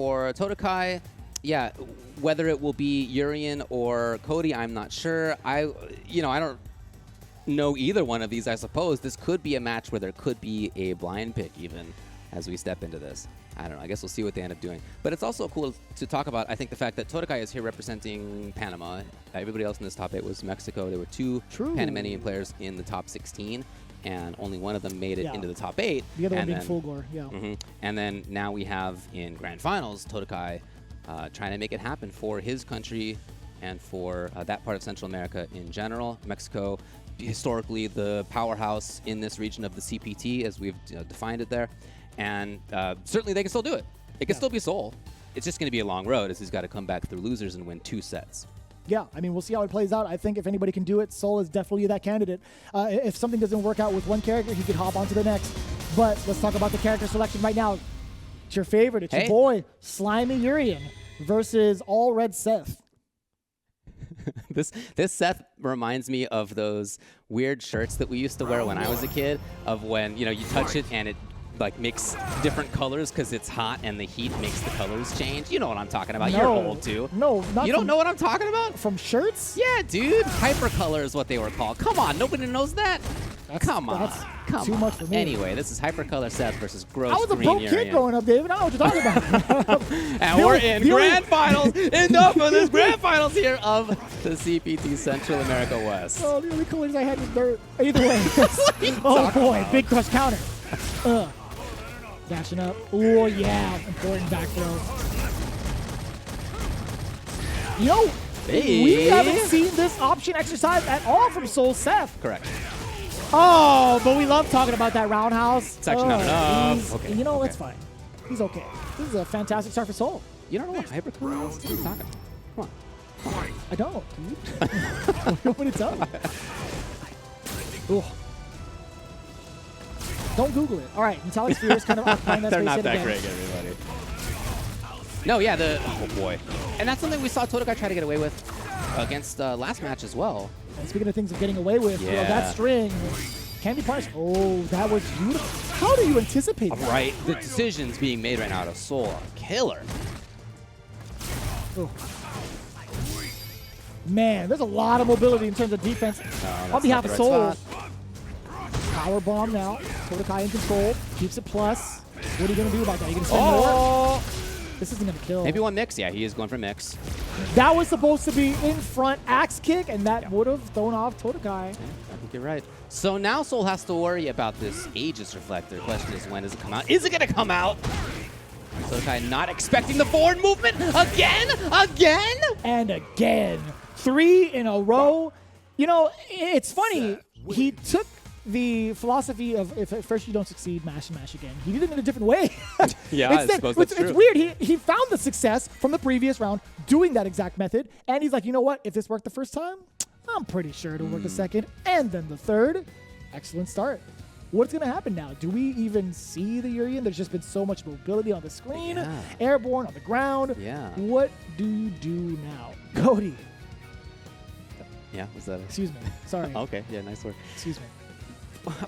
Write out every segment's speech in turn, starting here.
for Todakai, yeah, whether it will be Urien or Cody, I'm not sure. I don't know either one of these, I suppose. This could be a match where there could be a blind pick even as we step into this. I don't know. I guess we'll see what they end up doing. But it's also cool to talk about, I think, the fact that Todakai is here representing Panama. Everybody else in this top 8 was Mexico. There were 2 Panamanian players in the top 16, and only one of them made it into the top 8. The other one being Fulgor, And then now we have in Grand Finals, Todakai trying to make it happen for his country and for that part of Central America in general. Mexico, historically the powerhouse in this region of the CPT, as we've defined it there. And certainly they can still do it. It can still be Sol. It's just going to be a long road as he's got to come back through losers and win 2 sets. Yeah, I mean, we'll see how it plays out. I think if anybody can do it, Sol is definitely that candidate. If something doesn't work out with one character, he could hop onto the next. But let's talk about the character selection right now. It's your favorite. It's your boy, Slimy Urien versus All Red Seth. This Seth reminds me of those weird shirts that we used to wear when I was a kid, of when, you touch it and it like makes different colors because it's hot and the heat makes the colors change. You know what I'm talking about. You're old too. No, not You don't know what I'm talking about? From shirts? Yeah, dude. Hypercolor is what they were called. Come on, nobody knows that. Come on. Too much for me. Anyway, this is Hypercolor Seth versus Gross I was a Green broke kid Urien. growing up, David. I know what you're talking about. And we're in Grand Finals. Enough of this Grand Finals here of the CPT Central America West. Oh, the only colors I had was dirt. Either way. Oh, boy. Big crush counter. Dashing up. Oh, yeah. Important back throw. We haven't seen this option exercised at all from Sol Seth. Correct. Oh, but we love talking about that roundhouse. It's actually not enough. Okay. It's fine. He's okay. This is a fantastic start for Sol. You don't know what hypercolor is? What are you talking about? Come on. I don't, dude. What would it tell me? Don't Google it. All right, Metallic Sphere is kind of occupying that They're space not that again. great, everybody. No, yeah, oh boy. And that's something we saw Todakai try to get away with against last match as well. And speaking of things of getting away with, that string can be punished. Oh, that was beautiful. How do you anticipate that? Right, the decisions being made right now to Sol are killer. Man, there's a lot of mobility in terms of defense. On behalf of Sol. Power bomb now. Todakai in control. Keeps it plus. What are you going to do about that? Are you going to spend more? This isn't going to kill. Maybe one mix. Yeah, he is going for mix. That was supposed to be in front axe kick, and that would have thrown off Todakai. Yeah, I think you're right. So now Sol has to worry about this Aegis Reflector. The question is, when does it come out? Is it going to come out? Todakai not expecting the forward movement. Again? And again. 3 in a row. It's funny. He took the philosophy of if at first you don't succeed, mash and mash again. He did it in a different way. Yeah, I suppose that's true. It's weird. He found the success from the previous round doing that exact method, and he's like, you know what? If this worked the first time, I'm pretty sure it'll work the second, and then the third. Excellent start. What's going to happen now? Do we even see the Urien? There's just been so much mobility on the screen, airborne, on the ground. Yeah. What do you do now? Cody. Yeah, was that Excuse me. Sorry. Okay, yeah, nice work. Excuse me.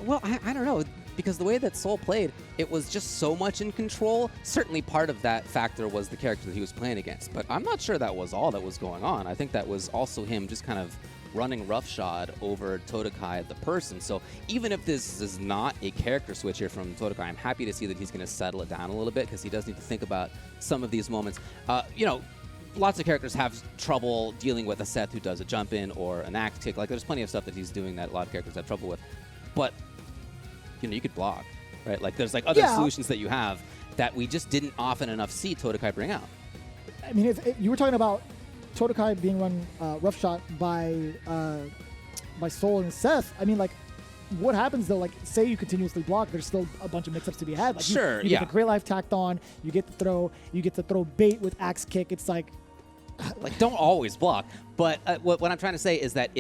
Well, I don't know, because the way that Sol played, it was just so much in control. Certainly part of that factor was the character that he was playing against, but I'm not sure that was all that was going on. I think that was also him just kind of running roughshod over Todakai the person. So even if this is not a character switch here from Todakai, I'm happy to see that he's going to settle it down a little bit, because he does need to think about some of these moments. Lots of characters have trouble dealing with a Seth who does a jump in or an axe kick. Like, there's plenty of stuff that he's doing that a lot of characters have trouble with. But, you could block, right? Like, there's like other solutions that you have that we just didn't often enough see Todakai bring out. I mean, if you were talking about Todakai being run roughshod by Sol and Seth, I mean, like, what happens though? Like, say you continuously block, there's still a bunch of mix-ups to be had. Like, sure, you get the Great Life tacked on, you get the throw, you get to throw bait with axe kick. It's like don't always block. But what I'm trying to say is that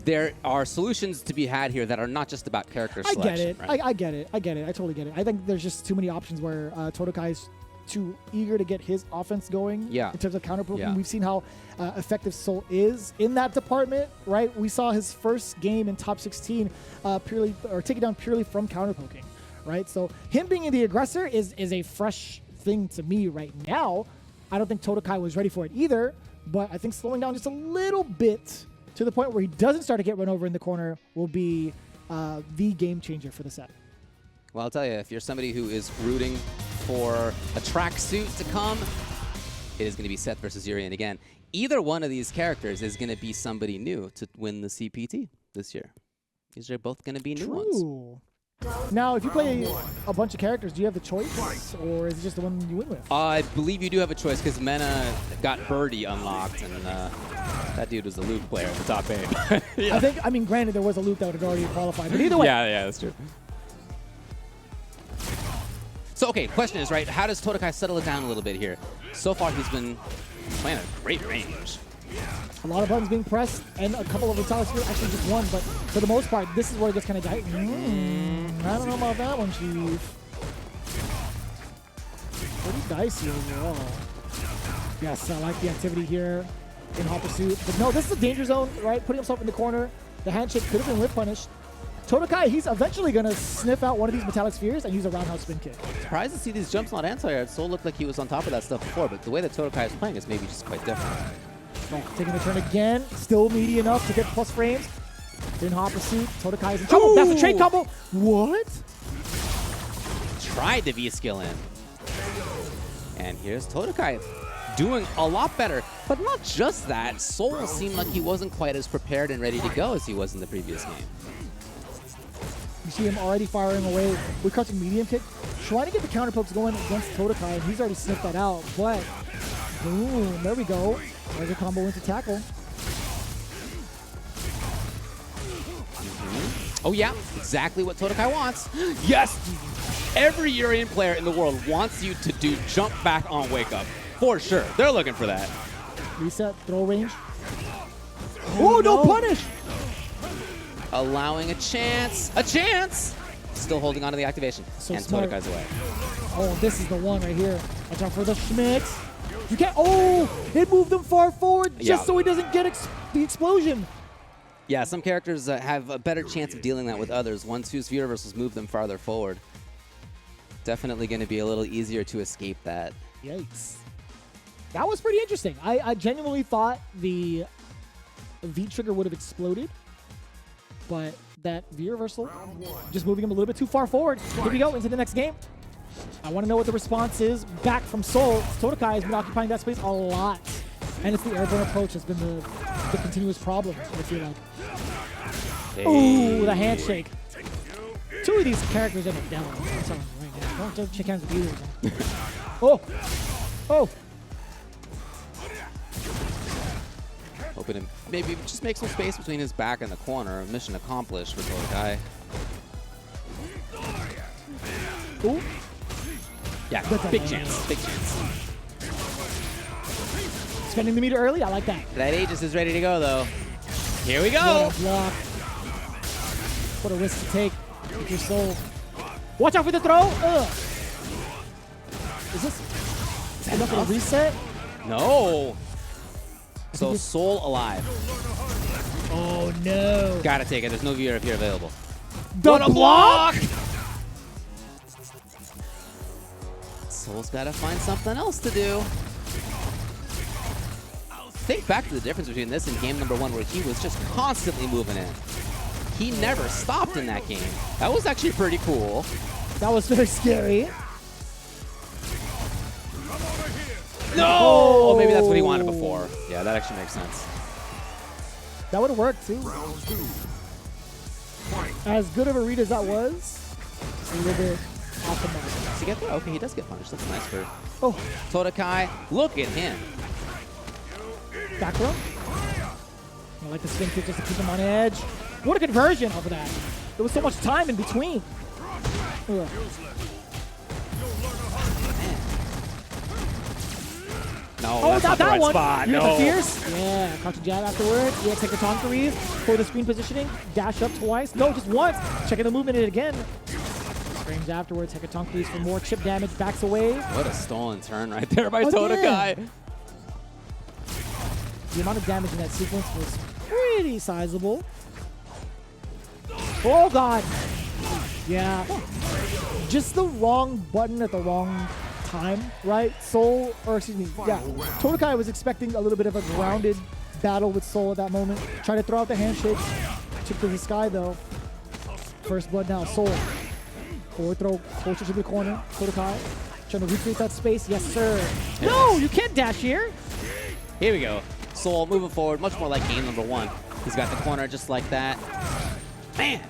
there are solutions to be had here that are not just about character selection. I get it. Right? I get it. I totally get it. I think there's just too many options where Todakai is too eager to get his offense going in terms of counter poking. Yeah. We've seen how effective Sol is in that department, right? We saw his first game in top 16 taken down purely from counter poking, right? So him being the aggressor is a fresh thing to me right now. I don't think Todakai was ready for it either, but I think slowing down just a little bit to the point where he doesn't start to get run over in the corner will be the game changer for the set. Well, I'll tell you, if you're somebody who is rooting for a tracksuit to come, it is going to be Seth versus Urien again. Either one of these characters is going to be somebody new to win the CPT this year. These are both going to be new ones. Now, if you play a bunch of characters, do you have the choice, or is it just the one you win with? I believe you do have a choice because Mena got Birdie unlocked, and that dude was a Luke player at the top 8. Yeah. I mean, granted, there was a Luke that would have already qualified, but either way. Yeah, that's true. So, okay, question is, right, how does Todakai settle it down a little bit here? So far, he's been playing a great range. A lot of buttons being pressed, and a couple of Vitalis here, actually just one, but for the most part, this is where it gets kind of dicey. I don't know about that one, Chief. Pretty dicey overall. Yes, I like the activity here in hot pursuit. But no, this is a danger zone, right? Putting himself in the corner. The handshake could have been whip punished. Todakai, he's eventually going to sniff out one of these metallic spheres and use a roundhouse spin kick. Surprised to see these jumps not anti-air. Soul looked like he was on top of that stuff before, but the way that Todakai is playing is maybe just quite different. Oh, taking the turn again. Still meaty enough to get plus frames. In hot pursuit, Todakai is in trouble. That's a trade combo. What? Tried the V-skill in. And here's Todakai doing a lot better. But not just that. Soul seemed like he wasn't quite as prepared and ready to go as he was in the previous game. You see him already firing away with crouching medium kick, trying to get the counter pokes going against Todakai, and he's already sniffed that out. But, boom, there we go. There's a combo into tackle. Oh yeah, exactly what Todakai wants. Yes! Every Urien player in the world wants you to do jump back on wake up. For sure. They're looking for that. Reset, throw range. Oh, no punish! Allowing a chance. A chance! Still holding on to the activation. So and smart. Todakai's away. Oh, this is the one right here. Watch out for the Schmitz. You can't. Oh, it moved him far forward just so he doesn't get the explosion. Yeah, some characters have a better chance of dealing that with others. Ones whose view reversals move them farther forward. Definitely going to be a little easier to escape that. Yikes. That was pretty interesting. I genuinely thought the V-trigger would have exploded, but that V-reversal just moving him a little bit too far forward. Here we go into the next game. I want to know what the response is back from Soul. Todakai has been occupying that space a lot, and it's the airborne approach has been the continuous problem, I feel like. Hey. Ooh, the handshake. Two of these characters end up down. I'm telling you right now. Don't just shake hands with either of them. Oh! Oh! Hoping to maybe just make some space between his back and the corner. Mission accomplished for Todakai. Ooh. Yeah, big chance. Big chance. Spending the meter early, I like that. That Aegis is ready to go, though. Here we go. What a block. What a risk to take with your Soul. Watch out for the throw. Ugh. Is this enough for a reset? No. So Soul alive. Oh, no. Gotta take it. There's no viewer if you're available. What a block! Soul's gotta find something else to do. Think back to the difference between this and game number 1 where he was just constantly moving in. He never stopped in that game. That was actually pretty cool. That was very scary. No! Oh, maybe that's what he wanted before. Yeah, that actually makes sense. That would have worked too. As good of a read as that was, a little bit off the mark. Does he get there? Okay, he does get punished. That's nice for Oh, Todakai. Look at him. back throw. I like the spin kick just to keep him on edge. What a conversion off of that. There was so much time in between. Ugh. No, Oh, that's not the that right one. spot. You No. got the fierce. Yeah, crouching jab afterward. Yeah, take the Tonka Reeve for the screen positioning. Dash up twice. No, just once. Checking the movement in again. Frames afterwards. Take a Tonka Reeve for more chip damage. Backs away. What a stolen turn right there by Again. Todakai. The amount of damage in that sequence was pretty sizable. Oh, God. Yeah. Just the wrong button at the wrong time, right? Todakai was expecting a little bit of a grounded battle with Soul at that moment. Trying to throw out the handshake. Took to the sky though. First blood now, Soul. Forward throw, closer to the corner. Todakai trying to recreate that space. Yes, sir. No, you can't dash here. Here we go. Soul moving forward, much more like game number 1. He's got the corner just like that. Man.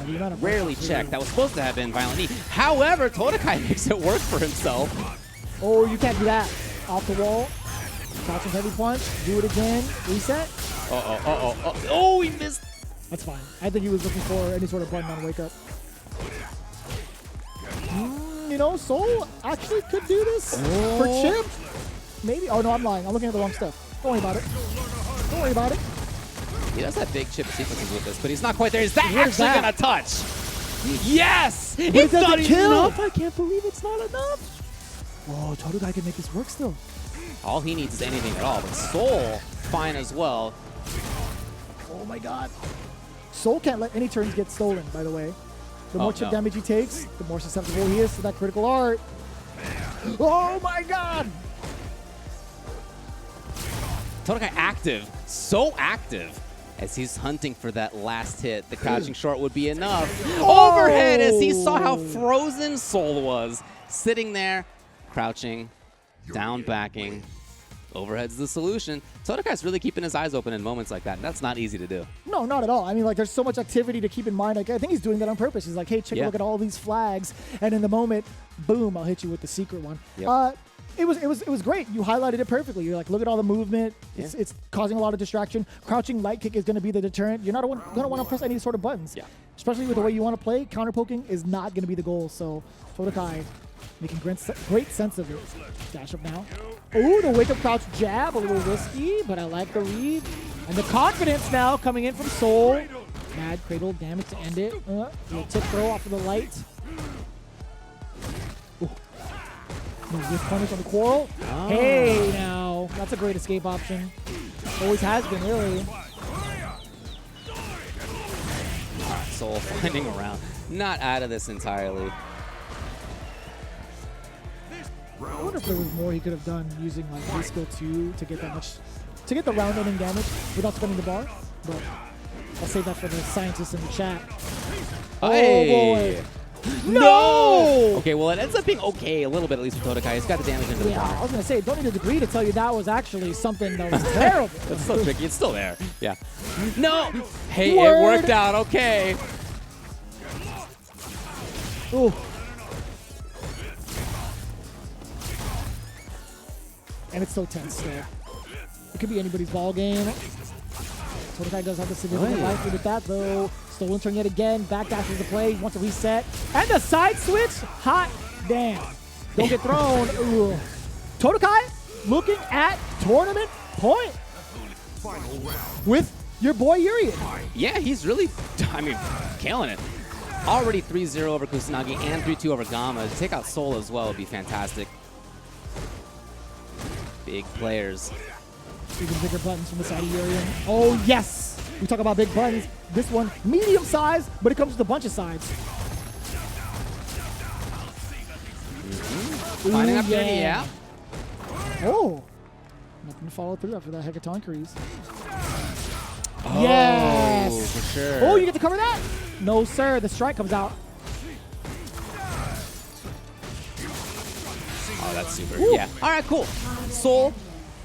Yeah, rarely checked. That was supposed to have been violent knee. However, Todakai makes it work for himself. Oh, you can't do that. Off the wall. Crouching heavy punch. Do it again. Reset. Oh, he missed. That's fine. I think he was looking for any sort of button on wake up. You know, Soul actually could do this for Chip. Maybe. Oh, no, I'm lying. I'm looking at the wrong stuff. Don't worry about it. Don't worry about it. He does have big chip sequences with this, but he's not quite there. Is that actually going to touch? Yes! It's not enough! I can't believe it's not enough. Oh, Todakai can make this work still. All he needs is anything at all, but Soul, fine as well. Oh my god. Soul can't let any turns get stolen, by the way. The more chip damage he takes, the more susceptible he is to that critical art. Oh my god! Todakai active, so active. As he's hunting for that last hit, the crouching short would be enough. Overhead as he saw how frozen Soul was. Sitting there, crouching, down backing. Overhead's the solution. Todakai's really keeping his eyes open in moments like that. That's not easy to do. No, not at all. I mean, like, there's so much activity to keep in mind. Like, I think he's doing that on purpose. He's like, hey, check a look at all these flags. And in the moment, boom, I'll hit you with the secret one. Yep. It was great. You highlighted it perfectly. You're like, look at all the movement. Yeah. It's causing a lot of distraction. Crouching light kick is going to be the deterrent. You're not going to want to press any sort of buttons. Yeah. Especially with the way you want to play. Counter poking is not going to be the goal. So Todakai making great sense of it. Dash up now. Oh, the wake up crouch jab, a little risky, but I like the read. And the confidence now coming in from Soul. Mad cradle damage to end it. Little tip throw off of the light. With punish on the quarrel. Oh. Hey, now. That's a great escape option. Always has been, really. Soul finding around. Not out of this entirely. I wonder if there was more he could have done using like base skill 2 to get that much, to get the round ending damage without spending the bar. But I'll save that for the scientists in the chat. Hey. Oh boy. No! Okay, well, it ends up being okay a little bit, at least with Todakai. He's got the damage into the bar. I was going to say, don't need a degree to tell you that was actually something that was terrible. It's still tricky. It's still there. Yeah. No! Hey, it worked out. Okay. Ooh. And it's so tense still. It could be anybody's ball game. Todakai does have the significant life with that, though. Stolen turn yet again. Backdashes the play. He wants to reset. And the side switch. Hot damn. Don't get thrown. Ooh. Todakai looking at tournament point with your boy Urien. Yeah, he's really, killing it. Already 3-0 over Kusanagi and 3-2 over Gamma. To take out Soul as well would be fantastic. Big players. Even bigger buttons from the side of Urien. Oh, yes. We talk about big buttons. This one, medium size, but it comes with a bunch of sides. Finding opportunity, yeah. Oh. Nothing to follow through after that Hecaton Crease. Oh, yes. For sure. Oh, you get to cover that? No, sir. The strike comes out. Oh, that's super. Ooh. Yeah. All right, cool. Soul.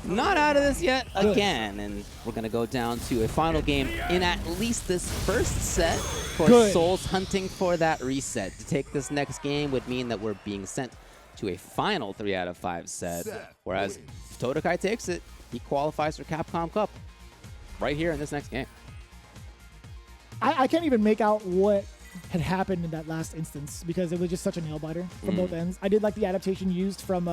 Not out of this yet again, and we're going to go down to a final game in at least this first set. Of course, Soul's hunting for that reset. To take this next game would mean that we're being sent to a final 3 out of 5 set, whereas if Todakai takes it, he qualifies for Capcom Cup right here in this next game. I can't even make out what had happened in that last instance because it was just such a nail-biter from both ends. I did like the adaptation used from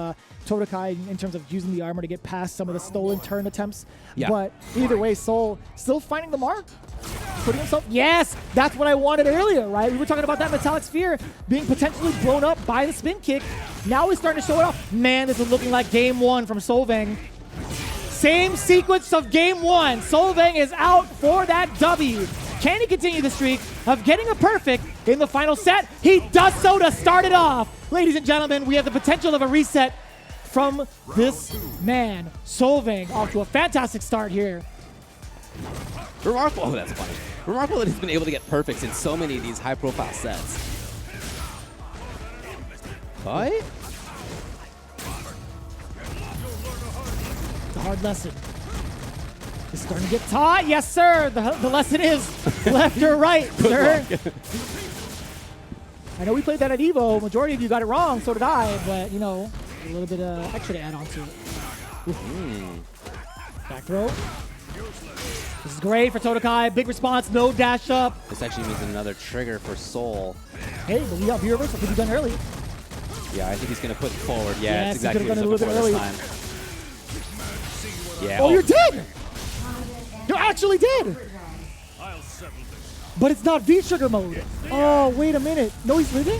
Todakai in terms of using the armor to get past some of the stolen turn attempts. Yeah. But either way, Soul still finding the mark. Putting himself... Yes! That's what I wanted earlier, right? We were talking about that metallic sphere being potentially blown up by the spin kick. Now he's starting to show it off. Man, this is looking like game 1 from SolVNG. Same sequence of game 1. SolVNG is out for that W. Can he continue the streak of getting a perfect in the final set? He does so to start it off. Ladies and gentlemen, we have the potential of a reset from this man, SolVNG, off to a fantastic start here. Remarkable. Oh, that's funny. Remarkable that he's been able to get perfects in so many of these high-profile sets. What? The hard lesson is starting to get taught. Yes, sir. The lesson is left or right, sir. I know we played that at EVO. Majority of you got it wrong. So did I. But, you know, a little bit extra to add on to it. Back throw. This is great for Todakai. Big response. No dash up. This actually means another trigger for Sol. Hey, but we got view reversal. Could be done early. Yeah, I think he's going to put it forward. Yeah, yes, it's exactly what he's looking for this time. Yeah. Oh, you're dead! You're actually dead! But it's not V-trigger mode. Oh, wait a minute. No, he's living?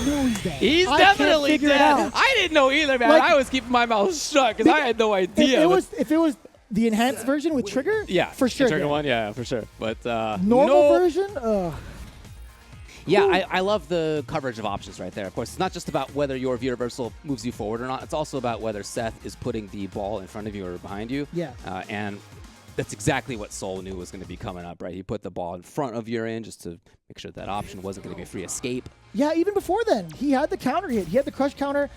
No, he's dead. He's definitely dead. I didn't know either, man. Like, I was keeping my mouth shut because I had no idea. If it was the enhanced version with trigger, yeah, for sure. Trigger one, yeah, for sure. But normal version, yeah, I love the coverage of options right there. Of course, it's not just about whether your V-reversal moves you forward or not. It's also about whether Seth is putting the ball in front of you or behind you. Yeah. And that's exactly what Sol knew was going to be coming up, right? He put the ball in front of Urien just to make sure that option wasn't going to be a free escape. Yeah, even before then, he had the counter hit. He had the crush counter,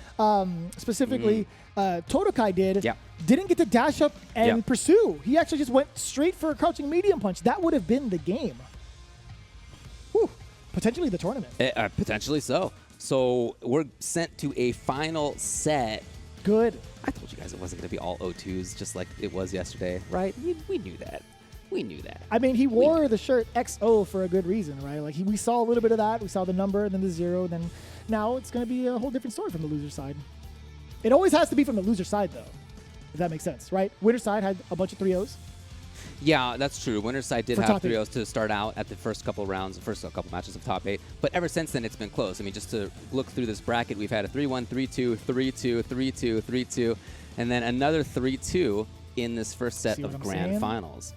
specifically Todakai did. Yeah. Didn't get to dash up and pursue. He actually just went straight for a crouching medium punch. That would have been the game. Whew. Potentially the tournament. Potentially so. So we're sent to a final set. Good. I told you guys it wasn't going to be all O2s just like it was yesterday, right? We knew that. We knew that. I mean, he wore the shirt XO for a good reason, right? Like we saw a little bit of that. We saw the number, then the 0, then now it's going to be a whole different story from the loser side. It always has to be from the loser side, though, if that makes sense, right? Winner side had a bunch of 3-0s. Yeah, that's true. Winner's side did have top 3-0s to start out at the first couple rounds, the first couple matches of top 8. But ever since then, it's been close. I mean, just to look through this bracket, we've had a 3-1, 3-2, 3-2, 3-2, 3-2, and then another 3-2 in this first set of grand finals.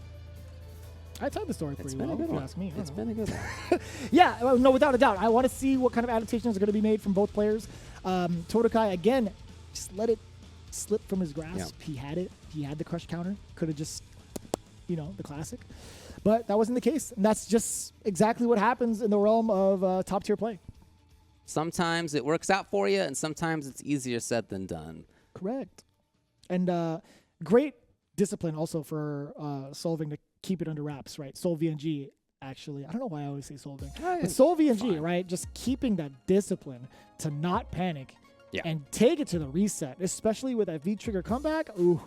I told the story pretty well, if you ask me. It's been a good one. Yeah, well, no, without a doubt. I want to see what kind of adaptations are going to be made from both players. Todakai, again, just let it slip from his grasp. Yeah. He had it. He had the crush counter. Could have just, you know, the classic. But that wasn't the case. And that's just exactly what happens in the realm of top-tier play. Sometimes it works out for you, and sometimes it's easier said than done. Correct. And great discipline also for SolVNG to keep it under wraps, right? SolVNG, actually. I don't know why I always say SolVNG. But SolVNG, right? Just keeping that discipline to not panic and take it to the reset, especially with that V-trigger comeback. Ooh.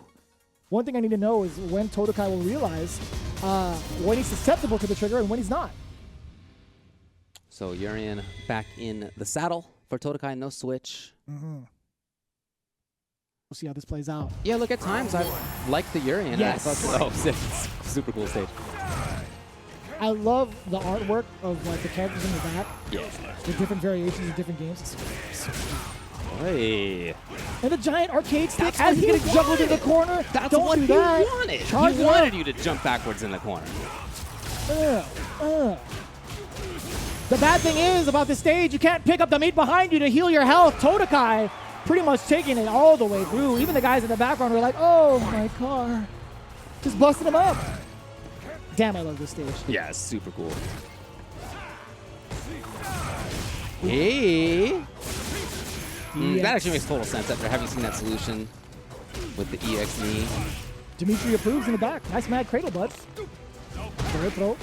One thing I need to know is when Todakai will realize when he's susceptible to the trigger and when he's not. So Urien back in the saddle for Todakai, no switch. Mm-hmm. We'll see how this plays out. Yeah, look, at times I like the Urien. Yes. Oh, super cool stage. I love the artwork of like the characters in the back. Yeah. The different variations of different games. Hey. And the giant arcade stick as he's getting juggled in the corner. That's Don't what do he that. wanted. Charge he wanted you to jump backwards in the corner. The bad thing is about this stage, you can't pick up the meat behind you to heal your health. Todakai pretty much taking it all the way through. Even the guys in the background were like, oh, my car. Just busting him up. Damn, I love this stage. Yeah, it's super cool. Hey. That actually makes total sense after having seen that solution with the EX knee. Dimitri approves in the back. Nice mad cradle, bud. Forward throw.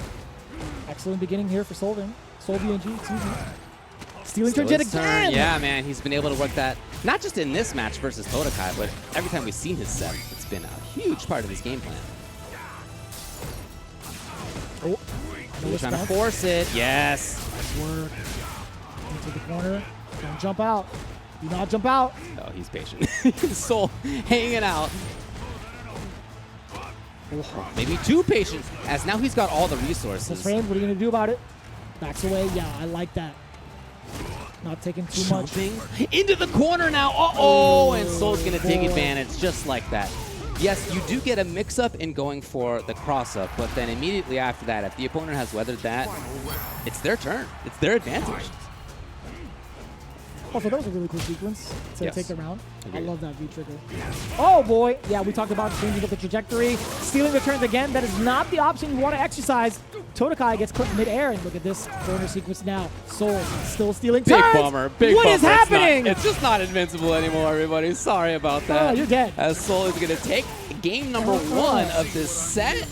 Excellent beginning here for SolVNG, excuse me. Stealing turn jet again! Yeah, man, he's been able to work that, not just in this match versus Todakai, but every time we've seen his set, it's been a huge part of his game plan. Oh, he's trying to force it. Yes. Nice work. Into the corner. Don't jump out. Do not jump out. Oh, he's patient. Sol hanging out. Oh, maybe too patient, as now he's got all the resources. That's framed. What are you going to do about it? Backs away. Yeah, I like that. Not taking too much. Into the corner now. Uh-oh, and Sol's going to take advantage just like that. Yes, you do get a mix-up in going for the cross-up, but then immediately after that, if the opponent has weathered that, it's their turn. It's their advantage. Also, that was a really cool sequence to Yes. take the round. I Agreed. love that V-trigger. Oh, boy. Yeah, we talked about changing up the trajectory. Stealing the turns again. That is not the option you want to exercise. Todakai gets put mid-air, and look at this corner sequence now. Soul still stealing Big turns. bummer. Big What bummer. is happening? It's just not invincible anymore, everybody. Sorry about that. Oh, you're dead. As Soul is going to take game number 1 of this set.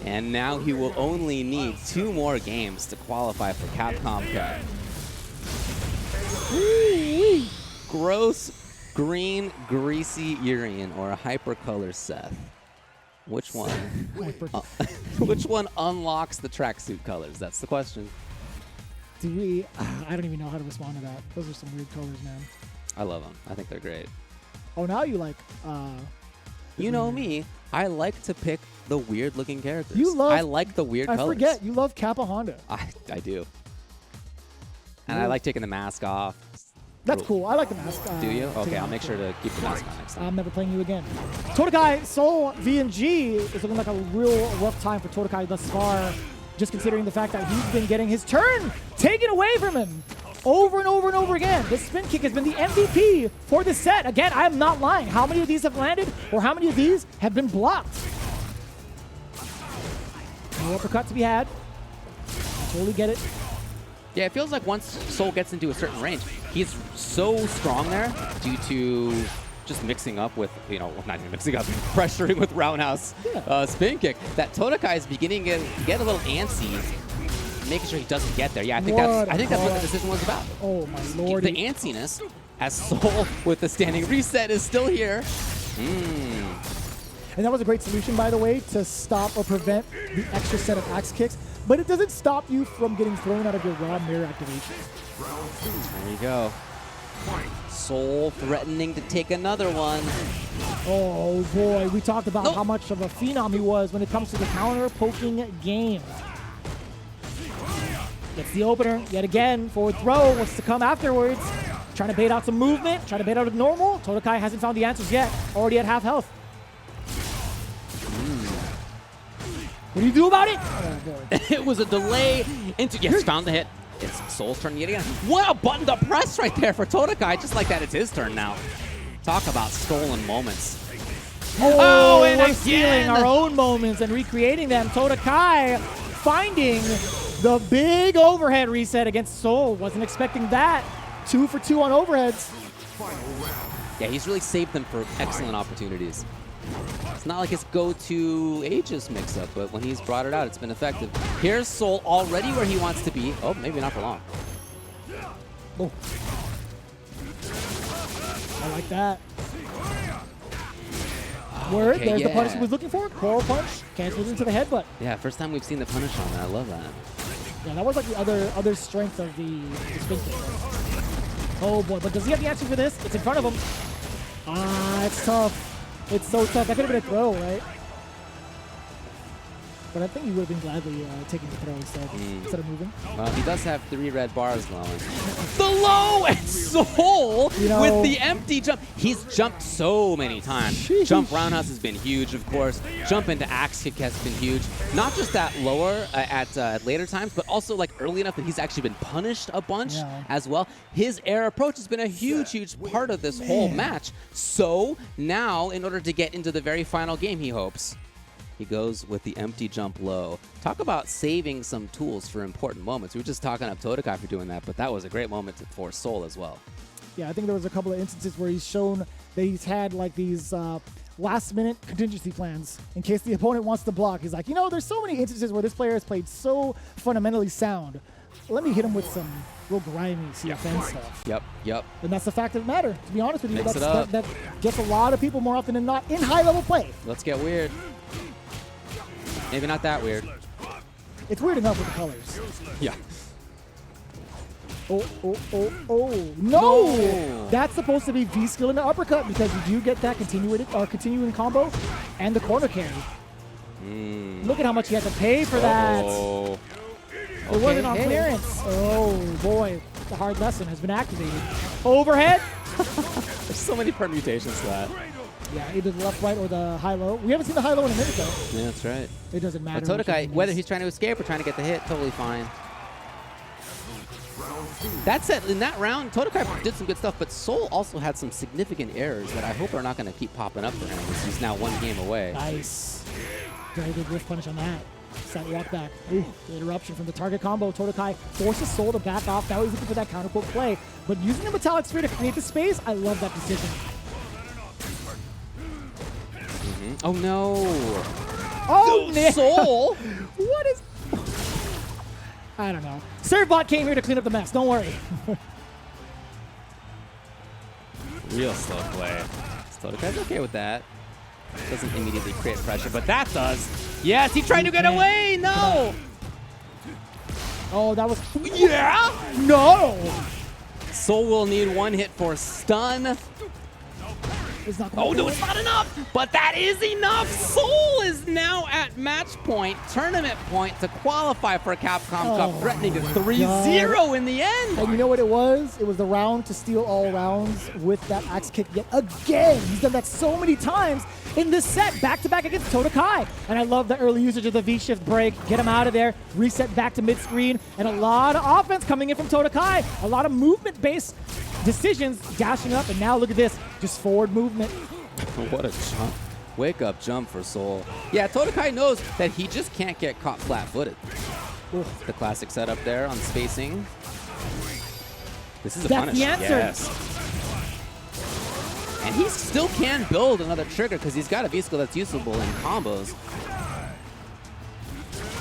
And now he will only need 2 more games to qualify for Capcom Cup. Gross, green, greasy Urien or a hypercolor Seth. Which one? Which one unlocks the tracksuit colors? That's the question. Do we? I don't even know how to respond to that. Those are some weird colors, man. I love them. I think they're great. Oh, now you like. You know me. I like to pick the weird-looking characters. You love. I like the weird I colors. forget. You love Kappa Honda. I do. And I like taking the mask off. That's cool. I like the mask. Do you? take Okay, it I'll off. make sure to keep the mask on next time. I'm never playing you again. Todakai, SolVNG is looking like a real rough time for Todakai thus far, just considering the fact that he's been getting his turn taken away from him over and over and over again. This spin kick has been the MVP for this set. Again, I am not lying. How many of these have landed, or how many of these have been blocked? No uppercut to be had. I totally get it. Yeah, it feels like once Soul gets into a certain range, he's so strong there due to just mixing up with, well, not even mixing up, pressuring with roundhouse spin kick, that Todakai is beginning to get a little antsy, making sure he doesn't get there. Yeah, I think that's what the decision was about. Oh, my lord. The antsiness, as Soul with the standing reset is still here. And that was a great solution, by the way, to stop or prevent the extra set of axe kicks. But it doesn't stop you from getting thrown out of your raw mirror activation. There you go. Soul threatening to take another one. Oh boy, we talked about how much of a phenom he was when it comes to the counter poking game. Gets the opener yet again. Forward throw. What's to come afterwards? Trying to bait out some movement. Trying to bait out a normal. Todakai hasn't found the answers yet. Already at half health. What do you do about it? Oh, boy. It was a delay into, yes, found the hit. It's Soul's turn yet again. What a button to press right there for Todakai. Just like that, it's his turn now. Talk about stolen moments. Oh, and we're stealing our own moments and recreating them. Todakai finding the big overhead reset against Soul. Wasn't expecting that. 2 for 2 on overheads. Yeah, he's really saved them for excellent opportunities. It's not like his go-to Aegis mix-up, but when he's brought it out, it's been effective. Here's Soul already where he wants to be. Oh, maybe not for long. Oh. I like that. Word, Okay, there's the punish yeah. he was looking for. Coral punch, cancels into the headbutt. Yeah, first time we've seen the punish on that. I love that. Yeah, that was like the other strength of the spin kick. Oh boy, but does he have the answer for this? It's in front of him. Ah, it's tough. It's so tough. That could have been a throw, right? But I think he would have been gladly taking the throw instead of moving. Well, he does have 3 red bars glowing. The low and Soul You know, with the empty jump. He's jumped so many times. Sheesh. Jump roundhouse has been huge, of course. Jump into axe kick has been huge. Not just at lower, at later times, but also like early enough that he's actually been punished a bunch as well. His air approach has been a huge part of this whole match. So now, in order to get into the very final game, he hopes, he goes with the empty jump low. Talk about saving some tools for important moments. We were just talking up Todakai for doing that, but that was a great moment for Soul as well. Yeah, I think there was a couple of instances where he's shown that he's had like these last-minute contingency plans in case the opponent wants to block. He's like, there's so many instances where this player has played so fundamentally sound. Let me hit him with some real grimy CFN stuff. Yep. And that's the fact of the matter. To be honest with you, Mix it up. that gets a lot of people more often than not in high-level play. Let's get weird. Maybe not that weird. It's weird enough with the colors. Yeah. Oh. No! That's supposed to be V-skill in the uppercut because you do get that continuing combo and the corner carry. Look at how much you had to pay for that. It wasn't on clearance. Oh, boy. The hard lesson has been activated. Overhead. There's so many permutations to that. Yeah, either the left, right, or the high-low. We haven't seen the high-low in a minute, though. Yeah, that's right. It doesn't matter. But Todakai, whether he's trying to escape or trying to get the hit, totally fine. That said, in that round, Todakai did some good stuff, but Sol also had some significant errors that I hope are not going to keep popping up for him, as he's now 1 game away. Nice. Very good whiff punish on that. Set walk back. Ooh, the interruption from the target combo. Todakai forces Sol to back off. Now he's looking for that counter poke play. But using the metallic sphere to create the space, I love that decision. Oh no! Oh, man. Sol! What is... I don't know. ServBot came here to clean up the mess. Don't worry. Real slow play. Todakai's okay with that. Doesn't immediately create pressure, but that does. Yes, he tried to get away. No. Oh, that was... Yeah. No. Sol will need 1 hit for stun. It's not Oh no, it's not enough. But that is enough. Sol is now at match point, tournament point to qualify for a Capcom Cup, threatening to 3-0 in the end. And you know what it was? It was the round to steal all rounds with that axe kick yet again. He's done that so many times in this set, back-to-back against Todakai. And I love the early usage of the V-shift break. Get him out of there, reset back to mid-screen, and a lot of offense coming in from Todakai. A lot of movement-based decisions, dashing up, and now look at this, just forward movement. What a jump. Wake up jump for Sol. Yeah, Todakai knows that he just can't get caught flat-footed. The classic setup there on spacing. This is a punish. That's the answer. Yes. And he still can build another trigger because he's got a V-skill that's usable in combos.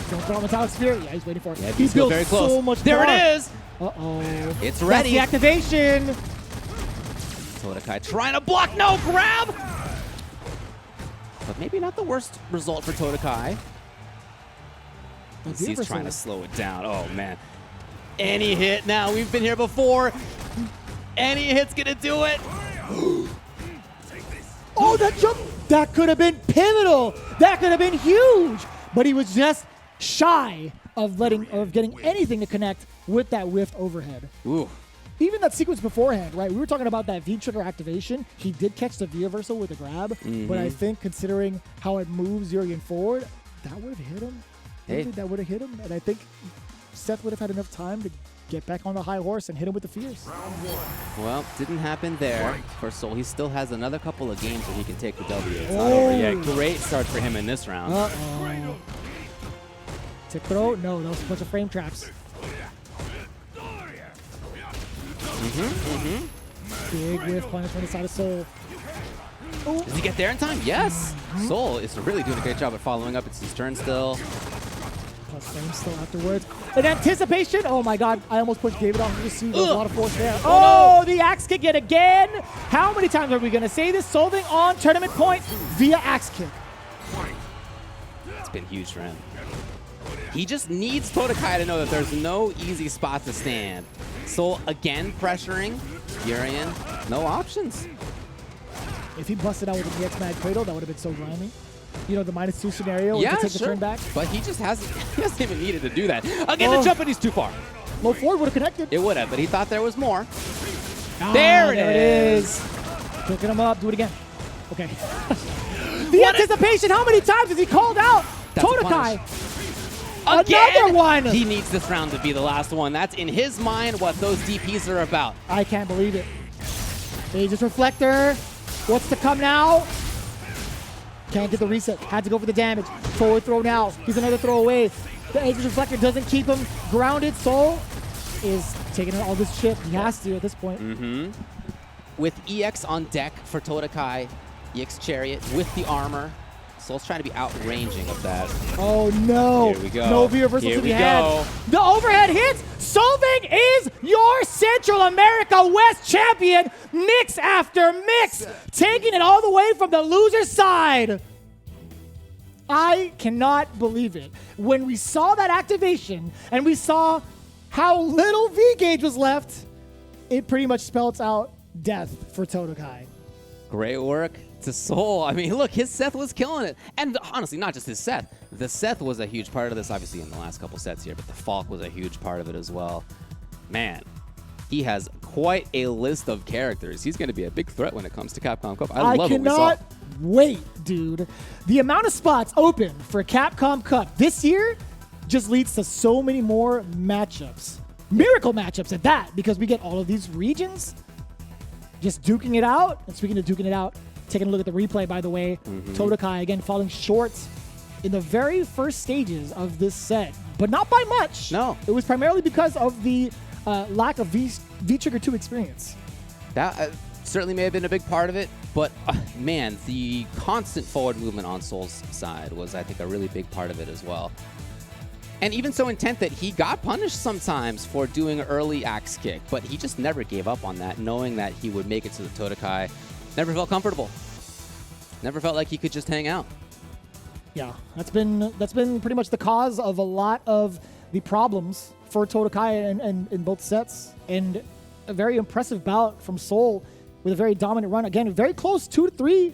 Don't throw him metallic sphere. Yeah, he's waiting for it. Yeah, he's built very close. so much There power. it is. Uh-oh. It's ready. That's the activation. Todakai trying to block. No, grab. But maybe not the worst result for Todakai. He's trying to slow it down. Oh, man. Any hit now. We've been here before. Any hit's going to do it. Oh, that jump. That could have been pivotal. That could have been huge. But he was just shy of getting anything to connect with that whiff overhead. Ooh. Even that sequence beforehand, right? We were talking about that V-trigger activation. He did catch the V-reversal with a grab, but I think considering how it moves Urien forward, that would have hit him. Maybe that would have hit him, and I think Seth would have had enough time to get back on the high horse and hit him with the fears. Well, didn't happen there for Sol. He still has another couple of games where he can take the W. It's not over yet. Great start for him in this round. Uh-oh. Tick throw? No, that was a bunch of frame traps. Big whiff punish from the side of Sol. Ooh. Does he get there in time? Yes. Sol is really doing a great job at following up. It's his turn still. Plus frame still afterwards. In anticipation. Oh my god, I almost pushed David off. You see there's a lot of force there. Oh, the axe kick yet again. How many times are we going to say this? Solving on tournament points via axe kick. It's been huge for him. He just needs Todakai to know that there's no easy spot to stand. Sol again pressuring Urien. No options. If he busted out with an EX Mad Cradle, that would have been so grimy. You know, the -2 scenario to take the turn back. But he just hasn't even needed to do that. Again, the jump, and he's too far. Low forward would have connected. It would have, but he thought there was more. There it is. Picking him up. Do it again. Okay. The anticipation. How many times has he called out? Todakai. Another one! He needs this round to be the last one. That's in his mind what those DPs are about. I can't believe it. Aegis Reflector. What's to come now? Can't get the reset. Had to go for the damage. Forward throw now. He's another throw away. The Aegis Reflector doesn't keep him grounded. Sol is taking all this shit. He has to at this point. With EX on deck for Todakai, EX Chariot with the armor. Sol's trying to be outranging of that. Oh no! Here we go. No V-reversal to be had. Go. The overhead hits! SolVNG is your Central America West champion, mix after mix, taking it all the way from the loser's side. I cannot believe it. When we saw that activation and we saw how little V-gauge was left, it pretty much spells out death for Todakai. Great work to Sol. I mean, look, his Seth was killing it. And honestly, not just his Seth. The Seth was a huge part of this, obviously, in the last couple sets here, but the Falk was a huge part of it as well. Man, he has quite a list of characters. He's going to be a big threat when it comes to Capcom Cup. I love what we saw. I cannot wait, dude. The amount of spots open for Capcom Cup this year just leads to so many more matchups. Miracle matchups at that, because we get all of these regions just duking it out. And speaking of duking it out, taking a look at the replay, by the way, Todakai, again, falling short in the very first stages of this set, but not by much. No. It was primarily because of the lack of V-Trigger 2 experience. That certainly may have been a big part of it, but man, the constant forward movement on Sol's side was, I think, a really big part of it as well. And even so intent that he got punished sometimes for doing an early axe kick, but he just never gave up on that, knowing that he would make it to the Todakai. Never felt comfortable. Never felt like he could just hang out. Yeah, that's been pretty much the cause of a lot of the problems for Todakai and in both sets. And a very impressive bout from Sol with a very dominant run. Again, very close 2-3